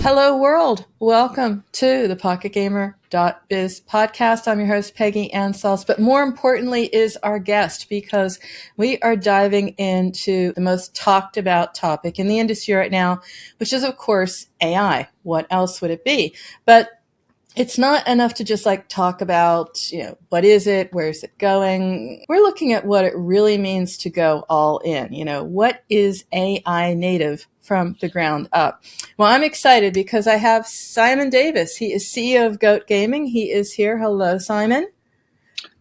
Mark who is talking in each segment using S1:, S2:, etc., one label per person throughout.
S1: Hello, world. Welcome to the PocketGamer.biz podcast. I'm your host, Peggy and Salz. But more importantly is our guest, because we are diving into the most talked about topic in the industry right now, which is, of course, AI. What else would it be? But it's not enough to just talk about, what is it? Where is it going? We're looking at what it really means to go all in. What is AI native from the ground up? Well, I'm excited because I have Simon Davis. He is CEO of Goat Gaming. He is here. Hello, Simon.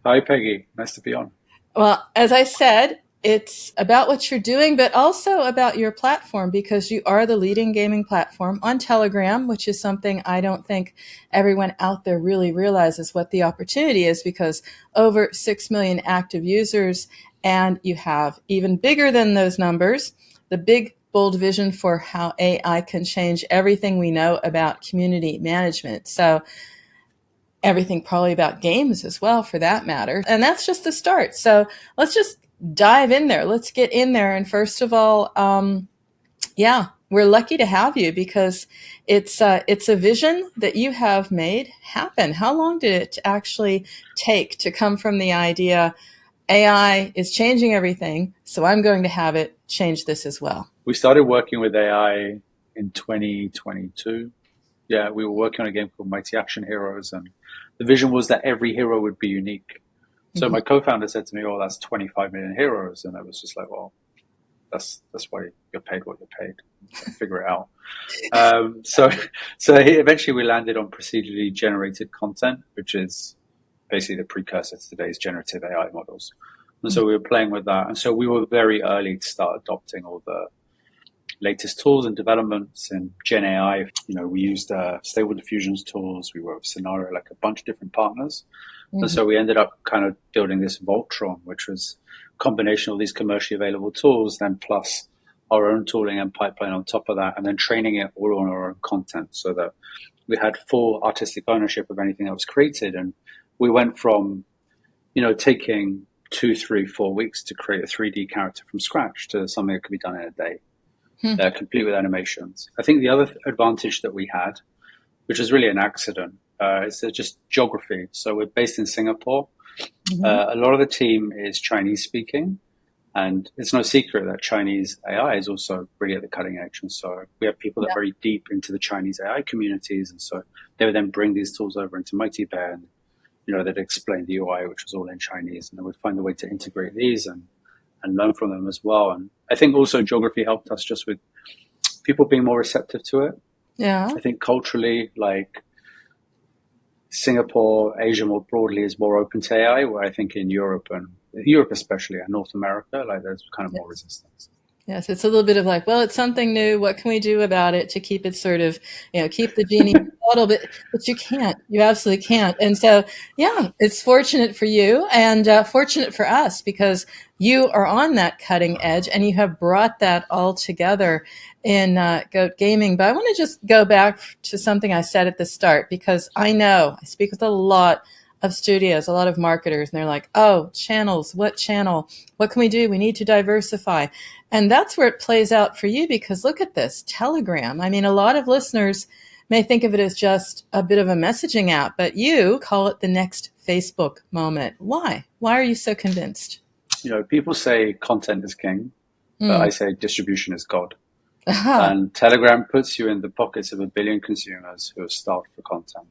S2: Hi, Peggy. Nice to be on.
S1: Well, as I said, it's about what you're doing, but also about your platform, because you are the leading gaming platform on Telegram, which is something I don't think everyone out there really realizes what the opportunity is, because over 6 million active users, and you have even bigger than those numbers, the big, bold vision for how AI can change everything we know about community management. So everything probably about games as well, for that matter. And that's just the start. So let's just dive in there. Let's get in there. And first of all, we're lucky to have you, because it's a vision that you have made happen. How long did it actually take to come from the idea, AI is changing everything, so I'm going to have it change this as well?
S2: We started working with AI in 2022. Yeah, we were working on a game called Mighty Action Heroes, and the vision was that every hero would be unique. So my co-founder said to me, "Oh, that's 25 million heroes," and I was just like, "Well, that's why you're paid what you're paid. So figure it out." So eventually we landed on procedurally generated content, which is basically the precursor to today's generative AI models. And so we were playing with that, and so we were very early to start adopting all the latest tools and developments in GenAI. We used Stable Diffusion's tools. We worked with Scenario, like a bunch of different partners. Mm-hmm. And so we ended up kind of building this Voltron, which was a combination of these commercially available tools, then plus our own tooling and pipeline on top of that, and then training it all on our own content, so that we had full artistic ownership of anything that was created. And we went from, taking 2, 3, 4 weeks to create a 3D character from scratch to something that could be done in a day. Complete with animations. I think the other advantage that we had, which is really an accident, is just geography. So we're based in Singapore. Mm-hmm. A lot of the team is Chinese speaking, and it's no secret that Chinese AI is also really at the cutting edge. And so we have people that are very deep into the Chinese AI communities, and so they would then bring these tools over into Mighty Bear, and they'd explain the UI, which was all in Chinese, and then we'd find a way to integrate these and learn from them as well. And I think also geography helped us just with people being more receptive to it.
S1: Yeah.
S2: I think culturally, like Singapore, Asia more broadly is more open to AI, where I think in Europe especially, and North America, there's kind of more resistance.
S1: Yes, it's a little bit of well, it's something new. What can we do about it to keep it sort of, keep the genie in the bottle? But you can't. You absolutely can't. And so, it's fortunate for you and fortunate for us, because you are on that cutting edge and you have brought that all together in Goat Gaming. But I want to just go back to something I said at the start, because I know I speak with a lot of studios, a lot of marketers, and they're like, "Oh, channels, what channel? What can we do? We need to diversify." And that's where it plays out for you, because look at this, Telegram. I mean, a lot of listeners may think of it as just a bit of a messaging app, but you call it the next Facebook moment. Why? Why are you so convinced?
S2: People say content is king, but I say distribution is God. And Telegram puts you in the pockets of 1 billion consumers who are starved for content.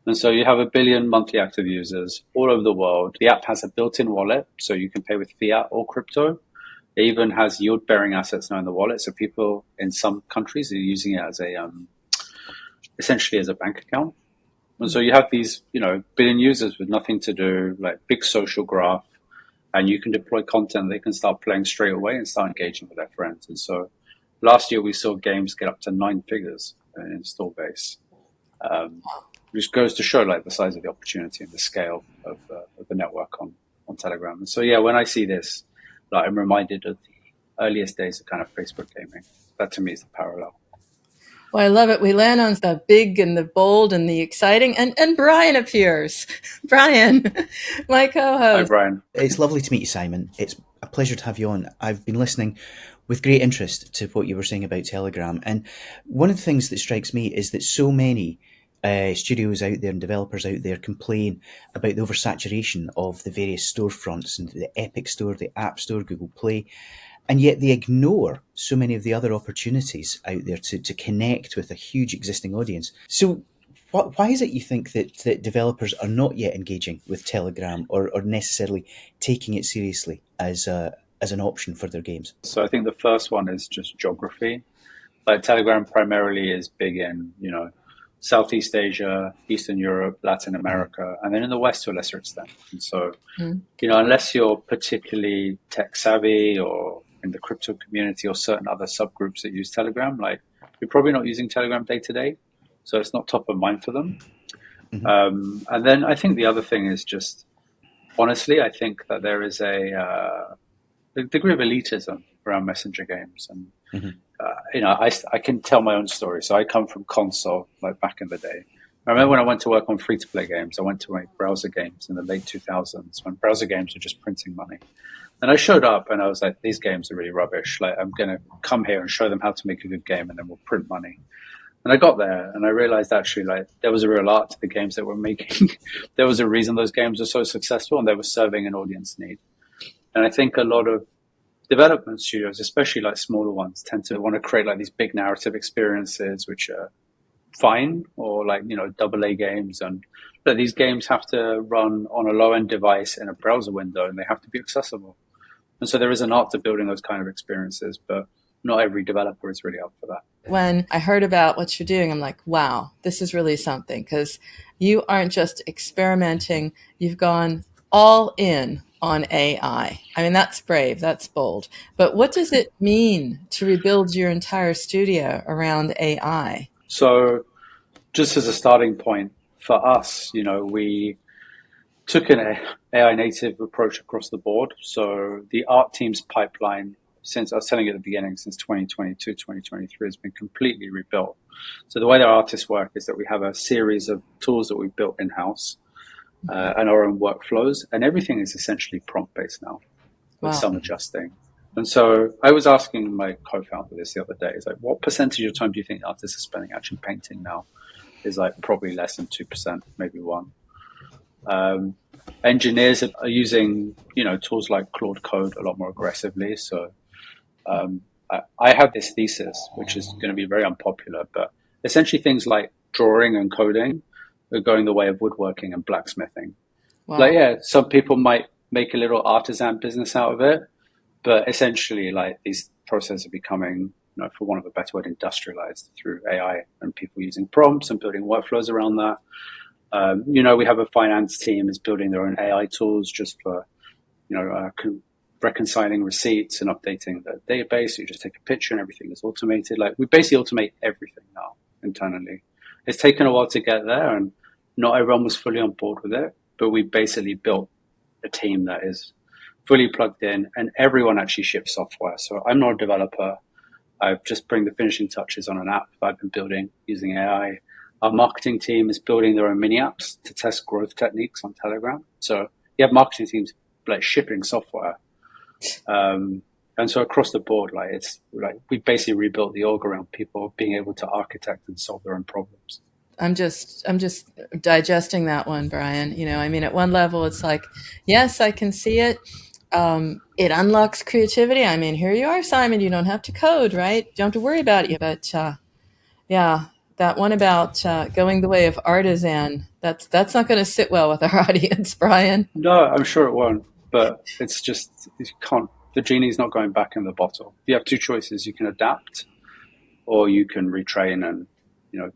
S2: And so you have 1 billion monthly active users all over the world. The app has a built-in wallet, so you can pay with fiat or crypto. It even has yield-bearing assets now in the wallet. So people in some countries are using it as essentially as a bank account. And so you have these, billion users with nothing to do, like big social graph, and you can deploy content. They can start playing straight away and start engaging with their friends. And so last year we saw games get up to 9 figures in install base. Which goes to show the size of the opportunity and the scale of the network on Telegram. And so, when I see this, I'm reminded of the earliest days of kind of Facebook gaming. That to me is the parallel.
S1: Well, I love it. We land on the big and the bold and the exciting. And Brian appears. Brian, my co-host.
S2: Hi, Brian.
S3: It's lovely to meet you, Simon. It's a pleasure to have you on. I've been listening with great interest to what you were saying about Telegram. And one of the things that strikes me is that so many studios out there and developers out there complain about the oversaturation of the various storefronts and the Epic Store, the App Store, Google Play, and yet they ignore so many of the other opportunities out there to connect with a huge existing audience. So why is it you think that developers are not yet engaging with Telegram or necessarily taking it seriously as an option for their games?
S2: So I think the first one is just geography. Like Telegram primarily is big in, Southeast Asia, Eastern Europe, Latin America, and then in the West to a lesser extent. And so, unless you're particularly tech savvy or in the crypto community or certain other subgroups that use Telegram, like you're probably not using Telegram day to day. So it's not top of mind for them. And then I think the other thing is just, honestly, I think that there is a degree of elitism around messenger games. And, I can tell my own story. So I come from console, like back in the day. I remember when I went to work on free-to-play games, I went to make browser games in the late 2000s when browser games were just printing money. And I showed up and I was like, these games are really rubbish. Like, I'm going to come here and show them how to make a good game and then we'll print money. And I got there and I realized actually like there was a real art to the games that we're making. There was a reason those games were so successful and they were serving an audience need. And I think a lot of development studios, especially like smaller ones, tend to want to create like these big narrative experiences, which are fine, or like, AA games. And but these games have to run on a low end device in a browser window and they have to be accessible. And so there is an art to building those kind of experiences, but not every developer is really up for that.
S1: When I heard about what you're doing, I'm like, wow, this is really something, because you aren't just experimenting, you've gone all in on AI. I mean, that's brave, that's bold. But what does it mean to rebuild your entire studio around AI?
S2: So just as a starting point for us, we took an AI native approach across the board. So the art team's pipeline, since I was telling you at the beginning, since 2022, 2023 has been completely rebuilt. So the way that artists work is that we have a series of tools that we've built in-house and our own workflows, and everything is essentially prompt-based now with some adjusting. And so I was asking my co-founder this the other day, is like, what percentage of time do you think artists are spending actually painting now? Is like probably less than 2%, maybe 1%. Engineers are using, tools like Claude Code a lot more aggressively. So I have this thesis, which is going to be very unpopular, but essentially things like drawing and coding are going the way of woodworking and blacksmithing. Wow. Like, yeah, some people might make a little artisan business out of it, but essentially, like, these processes are becoming, for want of a better word, industrialized through AI and people using prompts and building workflows around that. We have a finance team is building their own AI tools just for, reconciling receipts and updating the database. So you just take a picture and everything is automated. Like, we basically automate everything now internally. It's taken a while to get there and not everyone was fully on board with it, but we basically built a team that is fully plugged in and everyone actually ships software. So I'm not a developer. I just bring the finishing touches on an app that I've been building using AI. Our marketing team is building their own mini apps to test growth techniques on Telegram. So you have marketing teams like shipping software. And so across the board, like, it's like we basically rebuilt the org around people being able to architect and solve their own problems.
S1: I'm just digesting that one, Brian. At one level, it's like, yes, I can see it. It unlocks creativity. I mean, here you are, Simon. You don't have to code, right? You don't have to worry about it. But yeah, that one about going the way of artisan, that's not going to sit well with our audience, Brian.
S2: No, I'm sure it won't. But it's just, you can't. The genie's not going back in the bottle. You have two choices: you can adapt, or you can retrain and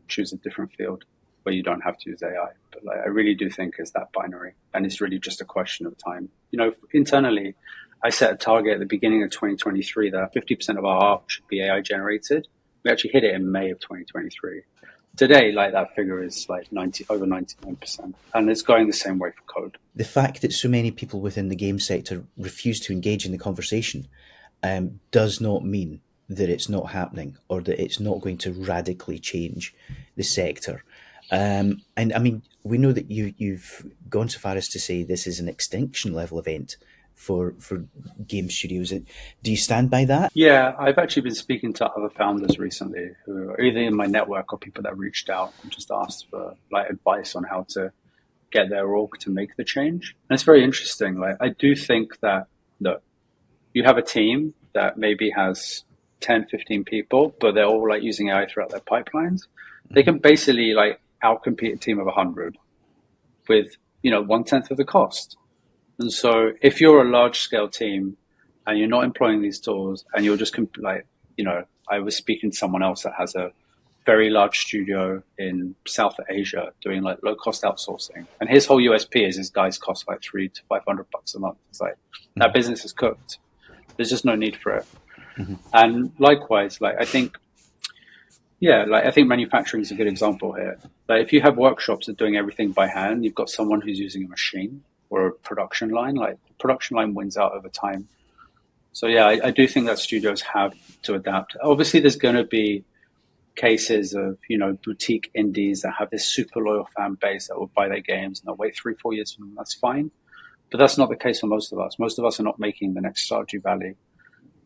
S2: choose a different field where you don't have to use AI. But like, I really do think it's that binary, and it's really just a question of time. Internally, I set a target at the beginning of 2023 that 50% of our art should be AI generated. We actually hit it in May of 2023. Today, like, that figure is like over 99%, and it's going the same way for code.
S3: The fact that so many people within the game sector refuse to engage in the conversation does not mean that it's not happening or that it's not going to radically change the sector. And I mean, we know that you've gone so far as to say this is an extinction level event for game studios. Do you stand by that?
S2: Yeah, I've actually been speaking to other founders recently who are either in my network or people that reached out and just asked for like advice on how to get their org to make the change. And it's very interesting. Like I do think that look, you have a team that maybe has 10, 15 people, but they're all like using AI throughout their pipelines. They can basically like outcompete a team of 100 with, 1/10 of the cost. And so if you're a large scale team and you're not employing these tools and you're just I was speaking to someone else that has a very large studio in South Asia doing like low cost outsourcing. And his whole USP is his guys cost like $300 to $500 a month. It's like that business is cooked. There's just no need for it.
S3: Mm-hmm.
S2: And likewise, like I think manufacturing is a good example here. Like if you have workshops that are doing everything by hand, you've got someone who's using a machine or a production line. Like the production line wins out over time. So yeah, I do think that studios have to adapt. Obviously, there's going to be cases of boutique indies that have this super loyal fan base that will buy their games and they'll wait 3-4 years for them. That's fine, but that's not the case for most of us. Most of us are not making the next Stardew Valley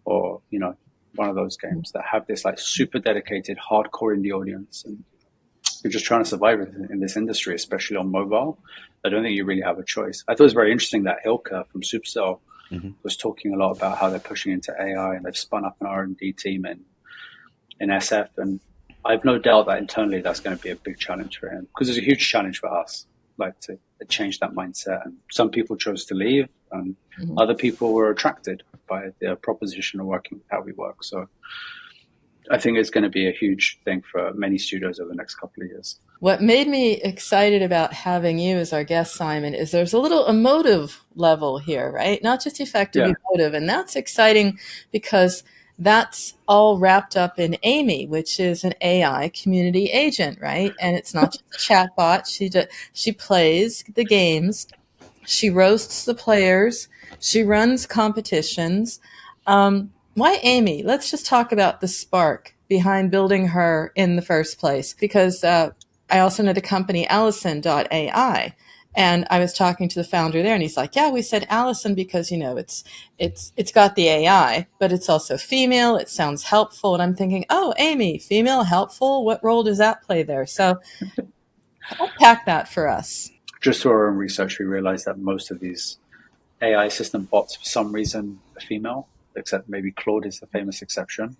S2: or one of those games that have this like super dedicated hardcore indie audience, and you're just trying to survive in this industry, especially on mobile. I don't think you really have a choice. I thought it was very interesting that Ilka from Supercell was talking a lot about how they're pushing into AI and they've spun up an R&D team in SF. And I've no doubt that internally that's going to be a big challenge for him, because it's a huge challenge for us, like to change that mindset. And some people chose to leave and other people were attracted by the proposition of working with how we work. So I think it's going to be a huge thing for many studios over the next couple of years.
S1: What made me excited about having you as our guest, Simon, is there's a little emotive level here, right? Not just effective, emotive. And that's exciting because that's all wrapped up in Amy, which is an AI community agent, right? And it's not just a chatbot. She plays the games. She roasts the players. She runs competitions. Why Amy? Let's just talk about the spark behind building her in the first place, because I also know the company Allison.ai, and I was talking to the founder there, and he's like, "Yeah, we said Allison because it's got the AI, but it's also female. It sounds helpful." And I'm thinking, "Oh, Amy, female, helpful. What role does that play there?" So unpack that for us.
S2: Just through our own research, we realized that most of these AI assistant bots, for some reason, are female, except maybe Claude is the famous exception.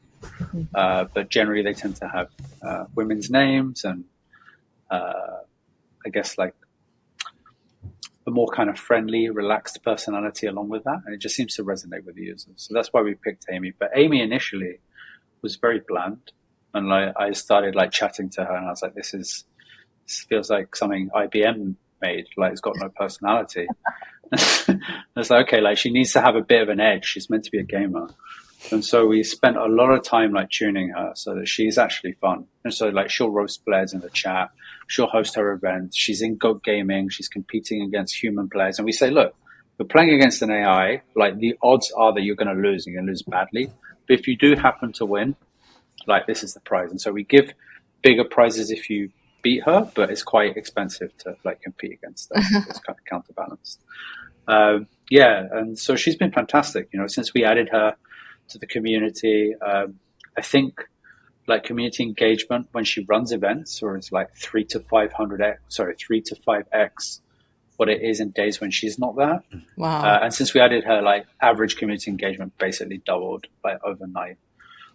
S2: But generally, they tend to have women's names and I guess like a more kind of friendly, relaxed personality along with that. And it just seems to resonate with the users. So that's why we picked Amy. But Amy initially was very bland. And like I started like chatting to her and I was like, this feels like something IBM made. Like it's got no personality. It's like, okay, like she needs to have a bit of an edge. She's meant to be a gamer. And so we spent a lot of time like tuning her so that she's actually fun. And so like she'll roast players in the chat. She'll host her events. She's in Goat Gaming. She's competing against human players. And we say, look, you're playing against an AI. Like the odds are that you're going to lose. You're going to lose badly. But if you do happen to win, like this is the prize. And so we give bigger prizes if you beat her, but it's quite expensive to like compete against them. It's kind of counterbalanced. And so she's been fantastic. Since we added her to the community, I think like community engagement when she runs events, or it's like 3 to 5x what it is in days when she's not there.
S1: Wow.
S2: And since we added her, like average community engagement basically doubled like overnight.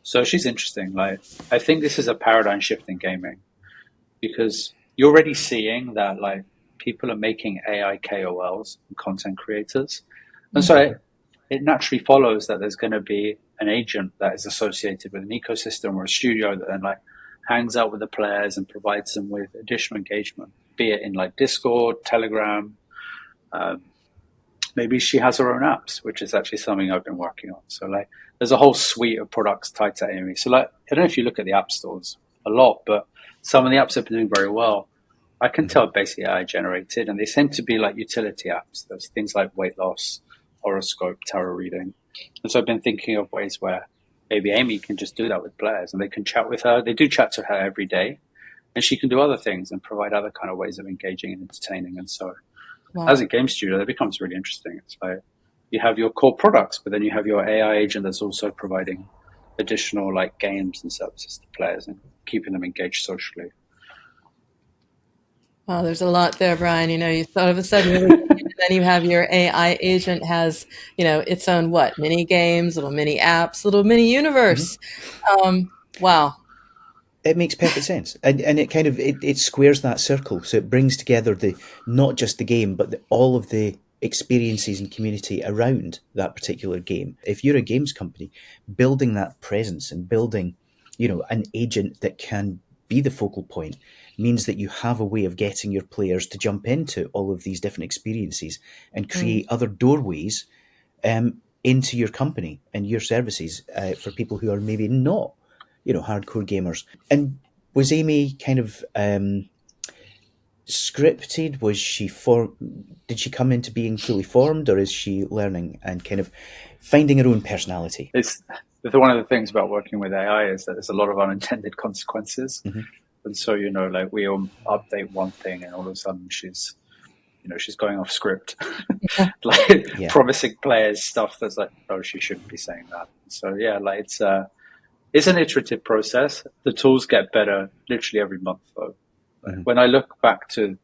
S2: So she's interesting. Like I think this is a paradigm shift in gaming, because you're already seeing that like people are making AI KOLs and content creators. And so it naturally follows that there's going to be an agent that is associated with an ecosystem or a studio that then like hangs out with the players and provides them with additional engagement, be it in like Discord, Telegram. Maybe she has her own apps, which is actually something I've been working on. So like there's a whole suite of products tied to Amy. So like, I don't know if you look at the app stores a lot, but some of the apps have been doing very well. I can tell basically AI generated, and they seem to be like utility apps. There's things like weight loss, horoscope, tarot reading. And so I've been thinking of ways where maybe Amy can just do that with players and they can chat with her. They do chat to her every day, and she can do other things and provide other kind of ways of engaging and entertaining. And so as a game studio, that becomes really interesting. It's like, you have your core products, but then you have your AI agent that's also providing additional like games and services to players and keeping them engaged socially.
S1: Wow, there's a lot there, Brian. You all of a sudden really, and then you have your AI agent has, its own what? Mini games, little mini apps, little mini universe. Wow.
S3: It makes perfect sense, and it kind of it squares that circle, so it brings together the not just the game, but all of the experiences and community around that particular game. If you're a games company, building that presence and building, an agent that can be the focal point means that you have a way of getting your players to jump into all of these different experiences and create other doorways into your company and your services for people who are maybe not hardcore gamers. And was Amy kind of scripted? Was she did she come into being fully formed, or is she learning and kind of finding her own personality?
S2: It's one of the things about working with AI is that there's a lot of unintended consequences. And so, like we update one thing and all of a sudden she's going off script, promising players stuff that's like, oh, she shouldn't be saying that. So yeah, like it's an iterative process. The tools get better literally every month, though. When I look back to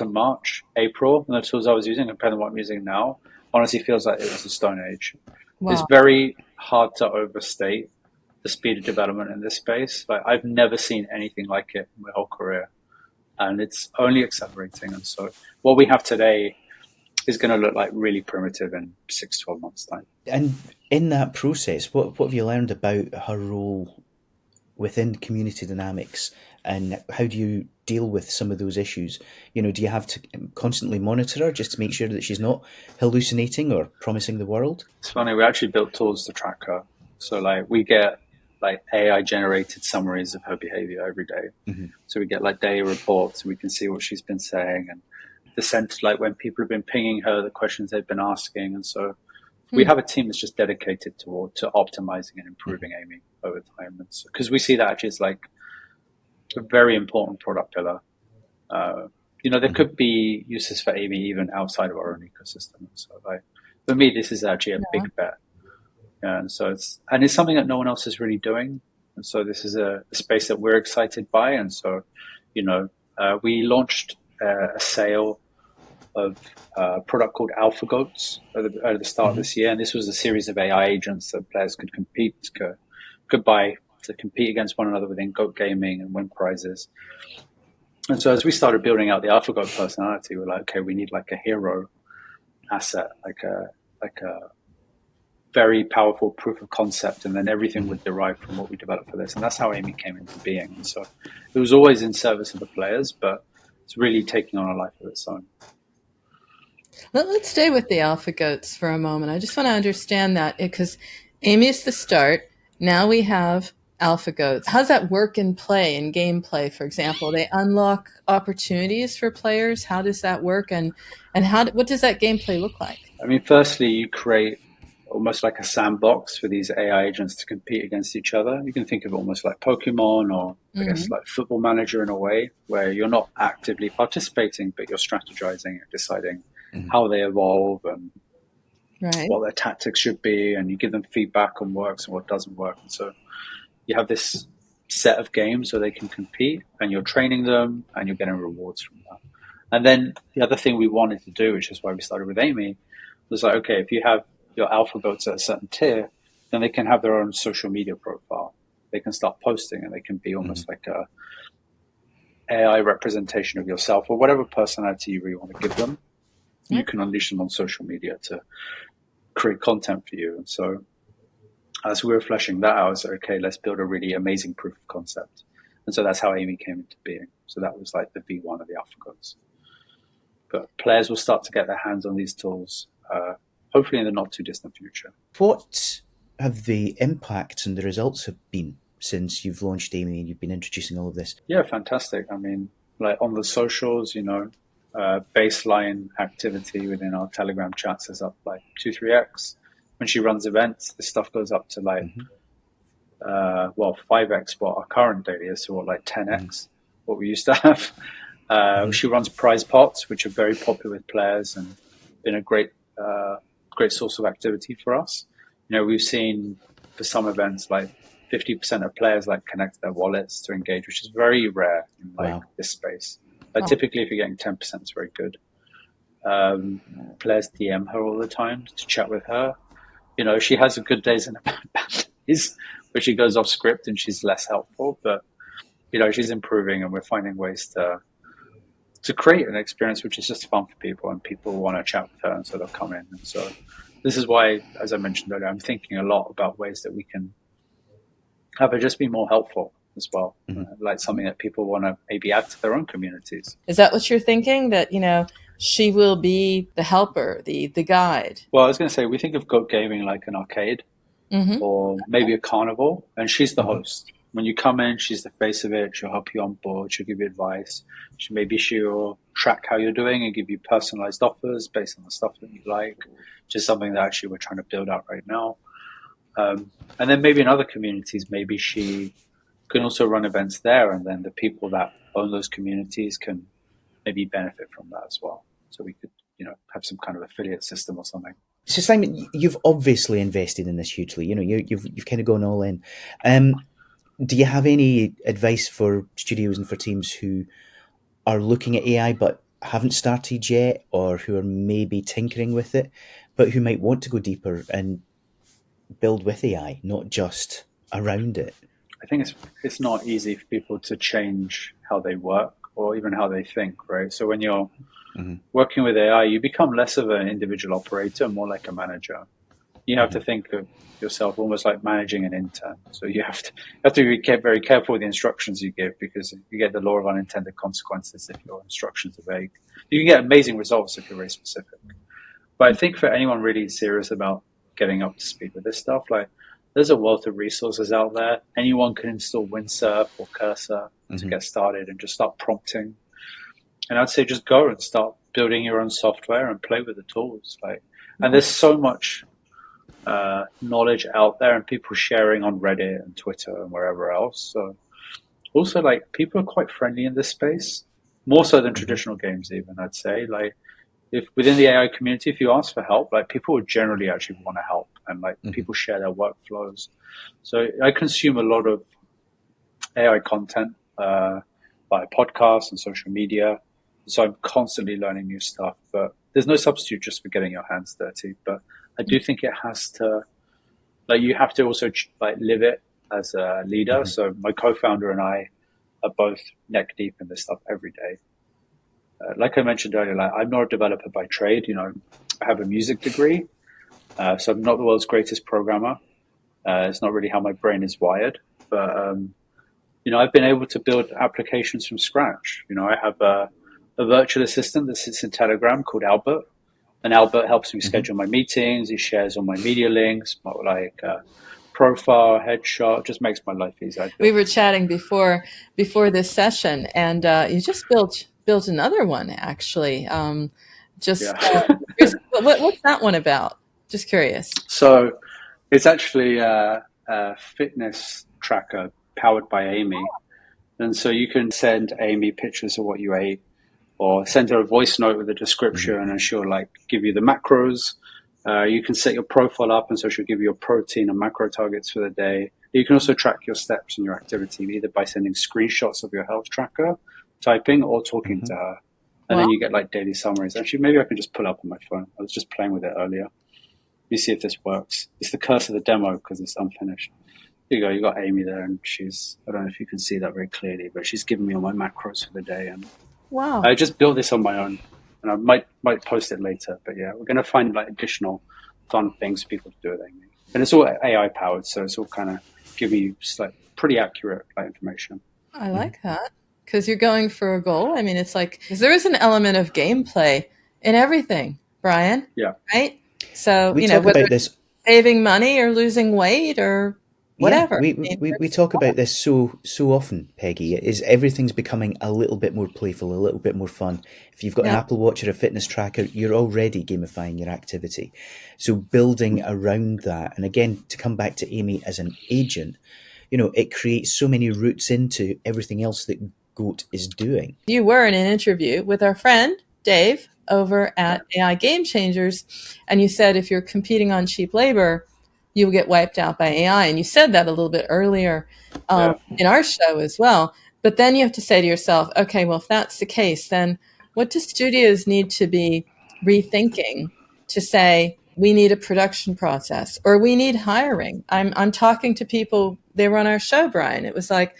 S2: March, April, and the tools I was using compared to what I'm using now, honestly feels like it was the Stone Age. Wow. It's very hard to overstate the speed of development in this space. Like I've never seen anything like it in my whole career, and it's only accelerating. And so what we have today is going to look like really primitive in 6-12 months' time.
S3: And in that process, what have you learned about her role within community dynamics, and how do you deal with some of those issues? Do you have to constantly monitor her just to make sure that she's not hallucinating or promising the world?
S2: It's funny, we actually built tools to track her. So like we get like AI generated summaries of her behavior every day. So we get like daily reports, and we can see what she's been saying and the sense, like when people have been pinging her, the questions they've been asking. And so we have a team that's just dedicated to optimizing and improving Amy over time. And so, because we see that actually as like a very important product pillar. There could be uses for Amy even outside of our own ecosystem. So like for me, this is actually a big bet. And so it's something that no one else is really doing. And so this is a space that we're excited by. And so, we launched a sale of a product called AlphaGoats at the start of this year. And this was a series of AI agents that players could buy to compete against one another within goat gaming and win prizes. And so as we started building out the AlphaGoat personality, we're like, okay, we need like a hero asset, like a very powerful proof of concept, and then everything would derive from what we developed for this. And that's how Amy came into being. And so it was always in service of the players, but it's really taking on a life of its own.
S1: Let's stay with the AlphaGoats for a moment. I just want to understand that, because Amy's the start. Now we have AlphaGoats. How's that work in play, in gameplay, for example? They unlock opportunities for players. How does that work? And what does that gameplay look like?
S2: I mean, firstly, you create almost like a sandbox for these AI agents to compete against each other. You can think of it almost like Pokemon, or I guess like Football Manager in a way, where you're not actively participating, but you're strategizing and deciding how they evolve and what their tactics should be, and you give them feedback on what works and what doesn't work. And so you have this set of games where they can compete, and you're training them and you're getting rewards from that. And then the other thing we wanted to do, which is why we started with Amy, was like, okay, if you have your AlphaGoats at a certain tier, then they can have their own social media profile. They can start posting, and they can be almost like a AI representation of yourself, or whatever personality you really want to give them. You can unleash them on social media to create content for you. And so as we were fleshing that out, I was like, okay, let's build a really amazing proof of concept. And so that's how Amy came into being. So that was like the V1 of the AlphaGoats. But players will start to get their hands on these tools, hopefully in the not too distant future.
S3: What have the impacts and the results have been since you've launched Amy and you've been introducing all of this?
S2: Yeah, fantastic. I mean, like on the socials, baseline activity within our Telegram chats is up like 2-3x. When she runs events, this stuff goes up to like 5x what our current daily is, so like 10x what we used to have. She runs prize pots, which are very popular with players and been a great great source of activity for us. We've seen for some events like 50% of players like connect their wallets to engage, which is very rare in
S3: Wow.
S2: this space. Typically, if you're getting 10%, it's very good. Players DM her all the time to chat with her. She has a good days and a bad days where she goes off script and she's less helpful, but she's improving, and we're finding ways to create an experience which is just fun for people, and people want to chat with her, and so they'll come in. And so this is why, as I mentioned earlier, I'm thinking a lot about ways that we can have her just be more helpful as well, like something that people want to maybe add to their own communities.
S1: Is that what you're thinking? That, she will be the helper, the guide?
S2: Well, I was going to say, we think of Goat Gaming like an arcade or maybe a carnival, and she's the host. When you come in, she's the face of it. She'll help you on board. She'll give you advice. She'll track how you're doing and give you personalized offers based on the stuff that you like, which is something that actually we're trying to build out right now. And then maybe in other communities, maybe she can also run events there, and then the people that own those communities can maybe benefit from that as well. So we could, have some kind of affiliate system or something.
S3: So Simon, you've obviously invested in this hugely. You've kind of gone all in. Do you have any advice for studios and for teams who are looking at AI but haven't started yet, or who are maybe tinkering with it, but who might want to go deeper and build with AI, not just around it?
S2: I think it's not easy for people to change how they work or even how they think, right? So when you're working with AI, you become less of an individual operator, more like a manager. You have to think of yourself almost like managing an intern. So you have to be very careful with the instructions you give, because you get the law of unintended consequences if your instructions are vague. You can get amazing results if you're very specific. But I think for anyone really serious about getting up to speed with this stuff, there's a wealth of resources out there. Anyone can install Windsurf or Cursor to get started and just start prompting. And I'd say just go and start building your own software and play with the tools. And there's so much knowledge out there, and people sharing on Reddit and Twitter and wherever else. So also, people are quite friendly in this space, more so than traditional games even, I'd say. If within the AI community, if you ask for help, people would generally actually want to help, and people share their workflows. So I consume a lot of AI content via podcasts and social media. So I'm constantly learning new stuff, but there's no substitute just for getting your hands dirty. But I do think it has to, you have to also live it as a leader. So my co-founder and I are both neck deep in this stuff every day. Like I mentioned earlier, I'm not a developer by trade. I have a music degree, so I'm not the world's greatest programmer. It's not really how my brain is wired. But, I've been able to build applications from scratch. I have a virtual assistant that sits in Telegram called Albert. And Albert helps me schedule my meetings. He shares all my media links, profile, headshot, just makes my life easier.
S1: We were chatting before this session, and you just built another one, actually. What's that one about? Just curious.
S2: So it's actually a fitness tracker powered by Amy. And so you can send Amy pictures of what you ate, or send her a voice note with a description, and she'll give you the macros. You can set your profile up, and so she'll give you your protein and macro targets for the day. You can also track your steps and your activity, either by sending screenshots of your health tracker, typing, or talking to her. And then you get daily summaries. Actually, maybe I can just pull up on my phone. I was just playing with it earlier. Let me see if this works. It's the curse of the demo because it's unfinished. Here you go. You got Amy there, and I don't know if you can see that very clearly, but she's giving me all my macros for the day. And
S1: wow.
S2: I just built this on my own, and I might post it later. But yeah, we're going to find additional fun things for people to do with Amy. And it's all AI powered, so it's all kind of giving you pretty accurate information.
S1: I like that, because you're going for a goal. I mean, it's because there is an element of gameplay in everything, Brian.
S2: Yeah.
S1: Right? So,
S3: we talk
S1: whether
S3: about this,
S1: saving money or losing weight or whatever.
S3: We talk about this so often, Peggy. Is everything's becoming a little bit more playful, a little bit more fun. If you've got an Apple Watch or a fitness tracker, you're already gamifying your activity. So building around that, and again, to come back to Amy as an agent, it creates so many routes into everything else that Goat is doing.
S1: You were in an interview with our friend Dave over at AI Game Changers, and you said if you're competing on cheap labor, you will get wiped out by AI. And you said that a little bit earlier in our show as well. But then you have to say to yourself, okay, well, if that's the case, then what do studios need to be rethinking to say, we need a production process or we need hiring? I'm talking to people, they run our show, Brian. It was like,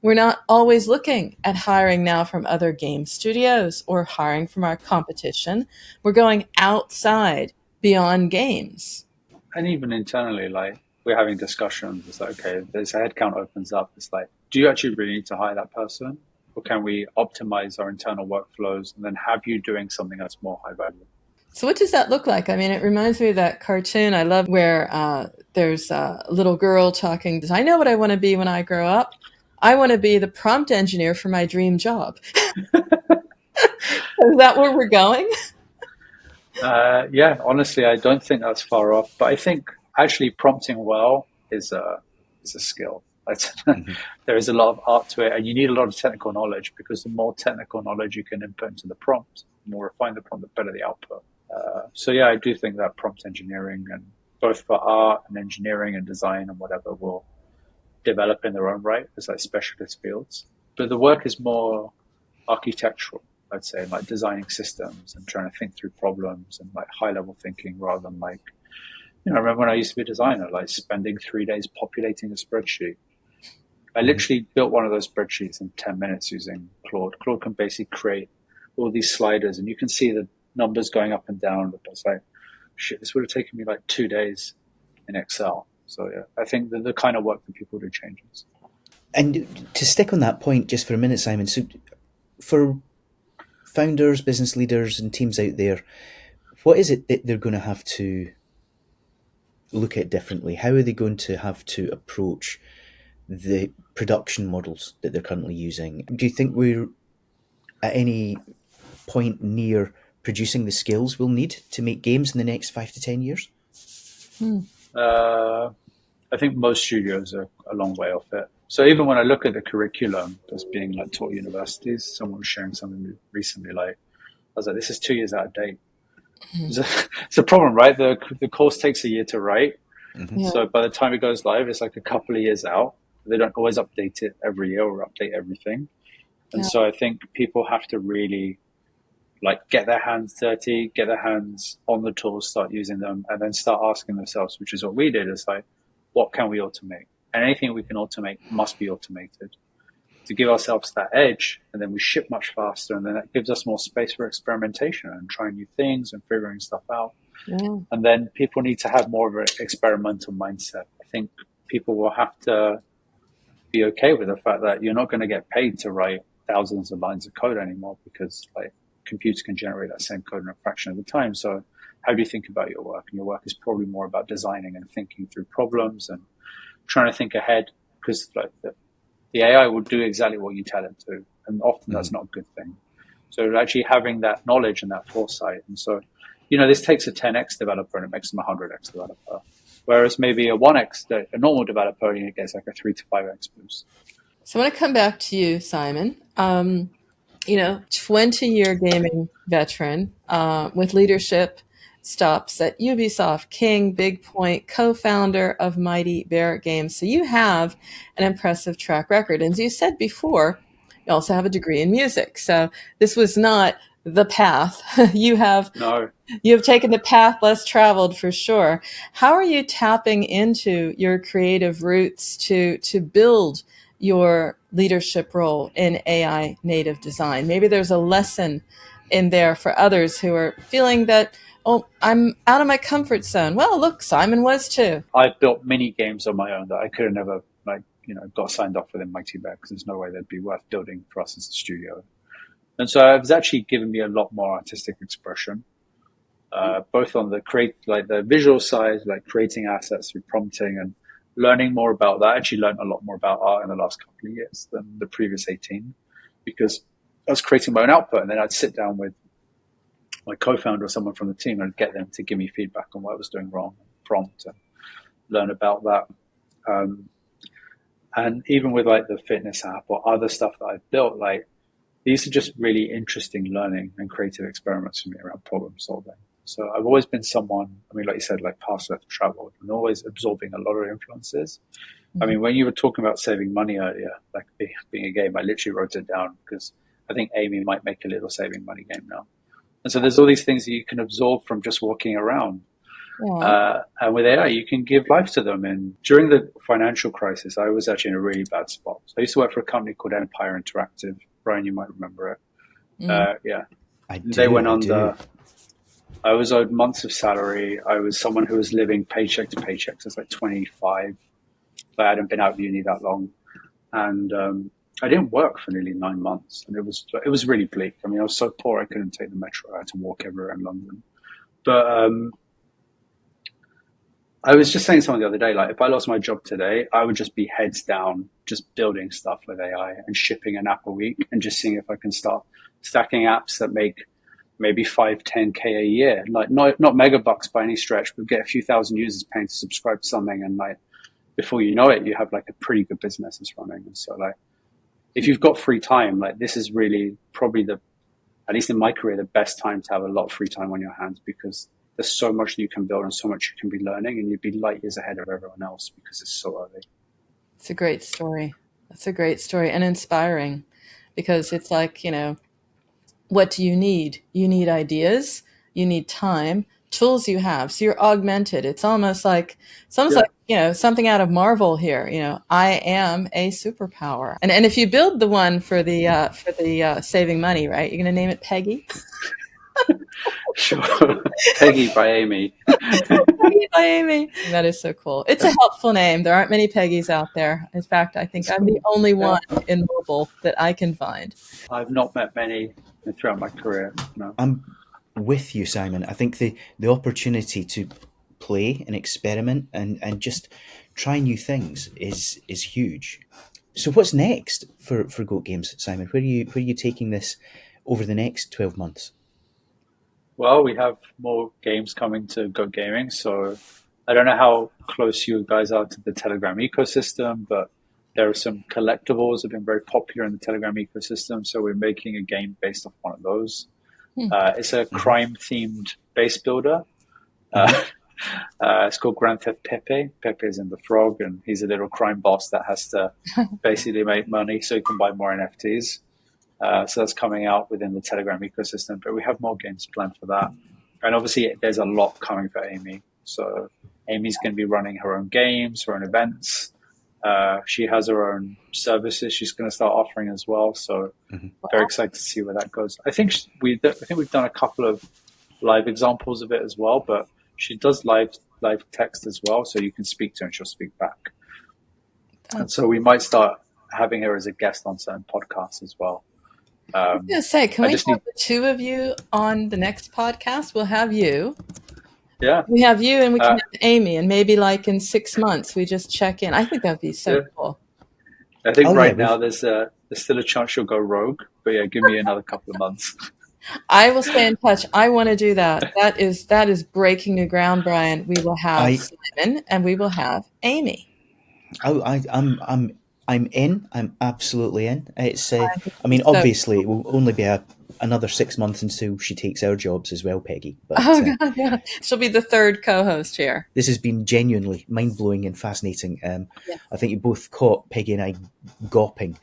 S1: we're not always looking at hiring now from other game studios or hiring from our competition. We're going outside beyond games.
S2: And even internally, like we're having discussions. It's like, okay, there's a headcount opens up. It's like, do you actually really need to hire that person? Or can we optimize our internal workflows and then have you doing something that's more high value?
S1: So what does that look like? I mean, it reminds me of that cartoon I love where there's a little girl talking. I know what I want to be when I grow up. I want to be the prompt engineer for my dream job. Is that where we're going?
S2: Yeah, honestly, I don't think that's far off. But I think actually prompting well is a skill. There is a lot of art to it, and you need a lot of technical knowledge because the more technical knowledge you can input into the prompt, the more refined the prompt, the better the output. So yeah, I do think that prompt engineering, and both for art and engineering and design and whatever, will develop in their own right as like specialist fields. But the work is more architectural, I'd say, like designing systems and trying to think through problems and like high level thinking rather than like, I remember when I used to be a designer, like spending 3 days populating a spreadsheet. I literally built one of those spreadsheets in 10 minutes using Claude. Claude can basically create all these sliders and you can see the numbers going up and down. But it's like, shit, this would have taken me like 2 days in Excel. So yeah, I think the kind of work that people do changes.
S3: And to stick on that point just for a minute, Simon, so for founders, business leaders and teams out there, what is it that they're going to have to look at differently? How are they going to have to approach the production models that they're currently using? Do you think we're at any point near producing the skills we'll need to make games in the next 5 to 10 years?
S2: I think most studios are a long way off it. So even when I look at the curriculum that's being like taught at universities, someone was sharing something recently, like, I was like, this is 2 years out of date. It's a problem, right? The course takes a year to write.
S1: Yeah.
S2: So by the time it goes live, it's like a couple of years out. They don't always update it every year or update everything. And so I think people have to really like get their hands dirty, get their hands on the tools, start using them, and then start asking themselves, which is what we did, is like, what can we automate? And anything we can automate must be automated to give ourselves that edge. And then we ship much faster. And then that gives us more space for experimentation and trying new things and figuring stuff out.
S1: Yeah.
S2: And then people need to have more of an experimental mindset. I think people will have to be okay with the fact that you're not going to get paid to write thousands of lines of code anymore because like computers can generate that same code in a fraction of the time. So how do you think about your work? And your work is probably more about designing and thinking through problems and trying to think ahead, because like the AI will do exactly what you tell it to, and often that's not a good thing. So actually having that knowledge and that foresight, and so this takes a 10x developer and it makes them a 100x developer, whereas maybe a 1x, a normal developer, gets like a 3 to 5x boost.
S1: So I want to come back to you, Simon. 20-year gaming veteran with leadership stops at Ubisoft, King, Big Point, co-founder of Mighty Bear Games. So you have an impressive track record. And as you said before, you also have a degree in music. So this was not the path. You have taken the path less traveled for sure. How are you tapping into your creative roots to build your leadership role in AI native design? Maybe there's a lesson in there for others who are feeling that, oh, I'm out of my comfort zone. Well, look, Simon was too.
S2: I've built mini games on my own that I could have never got signed off within Mighty Bear because there's no way they'd be worth building for us as a studio. And so it's actually given me a lot more artistic expression, both on the visual side, like creating assets through prompting and learning more about that. I actually learned a lot more about art in the last couple of years than the previous 18, because I was creating my own output, and then I'd sit down with my co-founder or someone from the team and get them to give me feedback on what I was doing wrong, prompt, and learn about that. And even with like the fitness app or other stuff that I've built, like these are just really interesting learning and creative experiments for me around problem solving. So I've always been someone, I mean, like you said, like past life travel, and always absorbing a lot of influences. I mean, when you were talking about saving money earlier, like being a game, I literally wrote it down because I think Amy might make a little saving money game now. And so there's all these things that you can absorb from just walking around.
S1: Yeah.
S2: And with AI, you can give life to them. And during the financial crisis, I was actually in a really bad spot. So I used to work for a company called Empire Interactive. Brian, you might remember it. Yeah.
S3: I
S2: They went
S3: do.
S2: under. I was owed months of salary. I was someone who was living paycheck to paycheck. So it's like 25. I hadn't been out of uni that long. And I didn't work for nearly 9 months. And it was really bleak. I mean, I was so poor I couldn't take the metro. I had to walk everywhere in London. But I was just saying something the other day, like if I lost my job today, I would just be heads down, just building stuff with AI and shipping an app a week and just seeing if I can start stacking apps that make maybe 5, 10K a year. Like not megabucks by any stretch, but get a few thousand users paying to subscribe to something. And like before you know it, you have like a pretty good business that's running. And so like if you've got free time, like this is really probably at least in my career, the best time to have a lot of free time on your hands because there's so much that you can build and so much you can be learning and you'd be light years ahead of everyone else because it's so early.
S1: It's a great story. That's a great story and inspiring because it's like, what do you need? You need ideas, you need time, tools you have. So you're augmented. It's almost like something out of Marvel here. I am a superpower. And if you build the one for the saving money, right? You're going to name it Peggy.
S2: Sure. Peggy by Amy.
S1: Peggy by Amy. That is so cool. It's a helpful name. There aren't many Peggys out there. In fact, I think I'm the only one in mobile that I can find.
S2: I've not met many throughout my career. No.
S3: I'm with you, Simon. I think the opportunity to play and experiment and just try new things is huge. So what's next for Goat Games, Simon? Where are you taking this over the next 12 months?
S2: Well, we have more games coming to Go Gaming, so I don't know how close you guys are to the Telegram ecosystem, but there are some collectibles that have been very popular in the Telegram ecosystem, so we're making a game based off one of those. It's a crime-themed base builder. It's called Grand Theft Pepe. Pepe is in the frog, and he's a little crime boss that has to basically make money so he can buy more NFTs. So that's coming out within the Telegram ecosystem, but we have more games planned for that. And obviously there's a lot coming for Amy. So Amy's going to be running her own games, her own events. She has her own services she's going to start offering as well. So very excited to see where that goes. I think we've done a couple of live examples of it as well, but she does live text as well. So you can speak to her and she'll speak back. And so we might start having her as a guest on certain podcasts as well.
S1: I was going to say, can we have the two of you on the next podcast? We'll have you.
S2: Yeah.
S1: We have you and we can have Amy, and maybe like in 6 months we just check in. I think that'd be so cool.
S2: I think now there's still a chance she'll go rogue, but yeah, give me another couple of months.
S1: I will stay in touch. I want to do that. That is breaking new ground, Brian. We will have Simon and we will have Amy.
S3: I'm in. I'm absolutely in. It's. Obviously, it will only be another 6 months until she takes our jobs as well, Peggy. But,
S1: God, yeah. She'll be the third co-host here.
S3: This has been genuinely mind-blowing and fascinating. I think you both caught Peggy and I gawping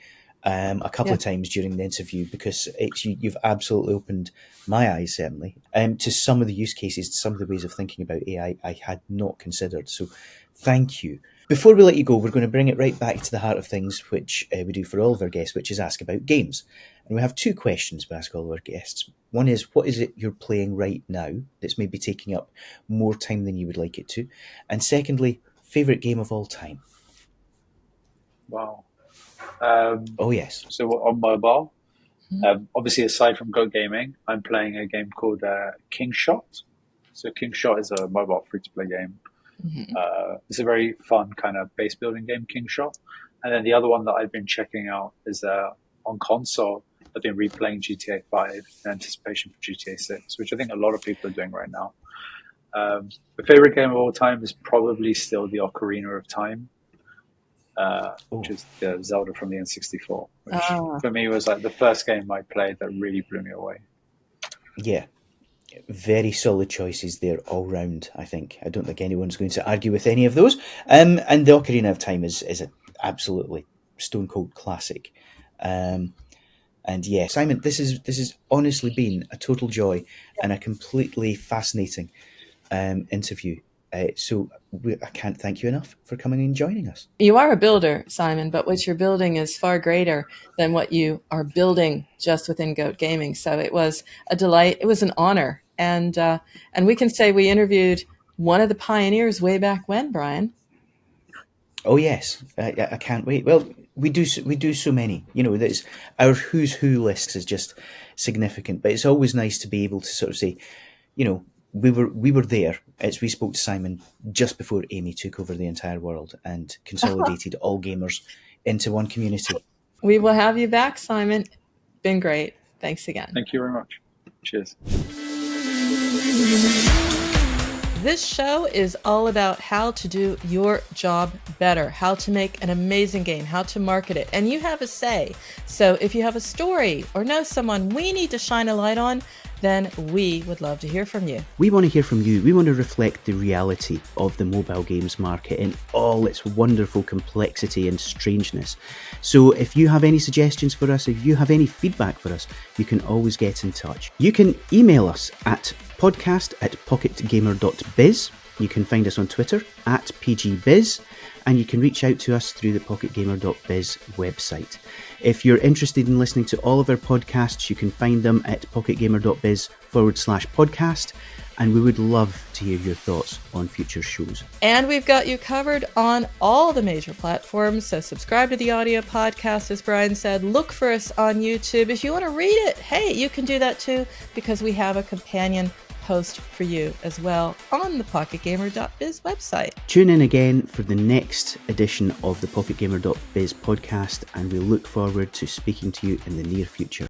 S3: a couple of times during the interview because you've absolutely opened my eyes, certainly, to some of the use cases, some of the ways of thinking about AI I had not considered. So thank you. Before we let you go, we're going to bring it right back to the heart of things, which we do for all of our guests, which is ask about games. And we have two questions we ask all of our guests. One is, what is it you're playing right now that's maybe taking up more time than you would like it to? And secondly, favourite game of all time?
S2: Wow.
S3: Oh, yes.
S2: So on mobile, obviously aside from Go Gaming, I'm playing a game called King Shot. So King Shot is a mobile free-to-play game. It's a very fun kind of base building game, King Shot. And then the other one that I've been checking out is on console. I've been replaying GTA 5 in anticipation for GTA 6, which I think a lot of people are doing right now. My favorite game of all time is probably still the Ocarina of Time. which is the Zelda from the N64, which
S1: Ah.
S2: for me was like the first game I played that really blew me away.
S3: Yeah, very solid choices there all round, I think. I don't think anyone's going to argue with any of those. And the Ocarina of Time is an absolutely stone cold classic. And yeah, Simon, this has honestly been a total joy and a completely fascinating interview. So I can't thank you enough for coming and joining us.
S1: You are a builder, Simon, but what you're building is far greater than what you are building just within Goat Gaming. So it was a delight. It was an honor. And we can say we interviewed one of the pioneers way back when, Brian.
S3: Oh yes, I can't wait. Well, we do so many. You know, that's our who's who list is just significant. But it's always nice to be able to sort of say, you know, we were there as we spoke to Simon just before Amy took over the entire world and consolidated all gamers into one community.
S1: We will have you back, Simon. Been great. Thanks again.
S2: Thank you very much. Cheers.
S1: This show is all about how to do your job better, how to make an amazing game, how to market it, and you have a say. So if you have a story or know someone we need to shine a light on, then we would love to hear from you.
S3: We want to hear from you. We want to reflect the reality of the mobile games market in all its wonderful complexity and strangeness. So if you have any suggestions for us, if you have any feedback for us, you can always get in touch. You can email us at podcast@pocketgamer.biz. You can find us on Twitter @PGBiz, and you can reach out to us through the pocketgamer.biz website. If you're interested in listening to all of our podcasts, you can find them at pocketgamer.biz/podcast, and we would love to hear your thoughts on future shows.
S1: And we've got you covered on all the major platforms, so subscribe to the audio podcast, as Brian said. Look for us on YouTube. If you want to read it, hey, you can do that too, because we have a companion post for you as well on the pocketgamer.biz website.
S3: Tune in again for the next edition of the pocketgamer.biz podcast, and we look forward to speaking to you in the near future.